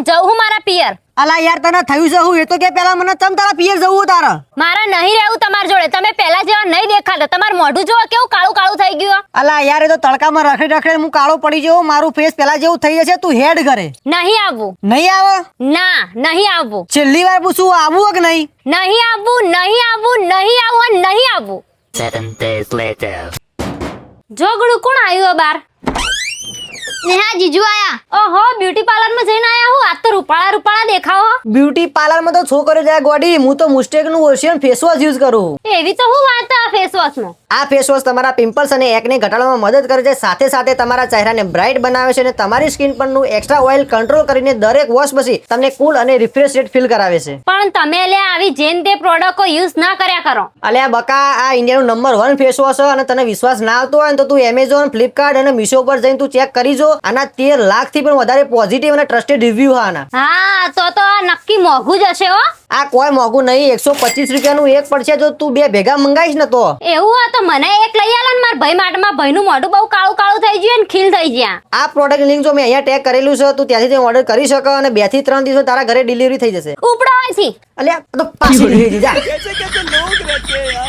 હું જઉં હું મારા પિયર. અલા યાર તને થયું છે હું એ તો કે પેલા મને તમ તારા પિયર જવું તારા. મારા નહીં રહેવું તમાર જોડે. તમે પહેલા જેવા નહીં દેખાતા. તમારું મોઢું જોવો કેવું કાળું કાળું થઈ ગયું. અલા યાર એ તો તડકામાં રખડી રખડી હું કાળો પડી જઉં. મારું ફેસ પેલા જેવું થઈ જશે. તું હેડ કરે. નહીં આવવું. નહીં આવે? ના નહીં આવવું. છેલ્લી વાર પૂછું આવવું કે નહીં? નહીં આવવું, નહીં આવવું, નહીં આવવું, નહીં આવવું. 7 days later. જોગડું કોણ આવ્યું બાર? નેહા જીજુ આયા. ઓહો, બ્યુટી પાર્લર માં જઈને આયા હું. આજ તો રૂપાળા રૂપાળા દેખાવો. બ્યુટી પાર્લરમાં તો છોકરો જાય ગોડી. હું તો મુસ્ટેક નું ઓશિયન ફેસ વોશ યુઝ કરું. એવી તો હું વાત આ ફેસ વોશ માં. આ ફેસ વોશ તમારા પિમ્પલ્સ અને એકને ઘટાડવામાં મદદ કરે છે. સાથે સાથે તમારા ચહેરાને બ્રાઇટ બનાવે છે અને તમારી સ્કિન પરનું એક્સ્ટ્રા ઓઇલ કંટ્રોલ કરીને દરેક વોશ પછી તમને કુલ અને રિફ્રેશડ ફીલ કરાવે છે. પણ તમે લે આવી જેન તે પ્રોડક્ટો યુઝ ના કર્યા કરો. અલ્યા બકા, આ ઇન્ડિયાનું નંબર 1 ફેસ વોશ છે અને તને વિશ્વાસ ના આવતો હોય ને તો તું એમેઝોન, ફ્લિપકાર્ટ અને મીશો પર જઈને તું ચેક કરી જો. આના 13 લાખથી પણ વધારે પોઝિટિવ અને ટ્રસ્ટેડ રિવ્યુ આના. હા તો આ નક્કી મોંઘું જ હશે હો. આ કોઈ મોંઘું નહીં. 125 રૂપિયાનું એક પડશે. જો તું બે ભેગા મંગાઈશ ને તો. એવું હોય તો મને એક લઈ આલો ને. મારા ભાઈ માટે. મારા ભાઈનું મોઢું બહુ કાળું કાળું થઈ ગયું ને ખીલ થઈ ગયા. આ પ્રોડક્ટ લિંક જો મેં અહીંયા ટેગ કરેલું છે. તું ત્યાંથી ઓર્ડર કરી શકો અને 2 થી 3 દિવસ તારા ઘરે ડિલિવરી થઈ જશે. ઉપડો અહીંથી. અલ્યા તો પાછી ડિલિવરી જા.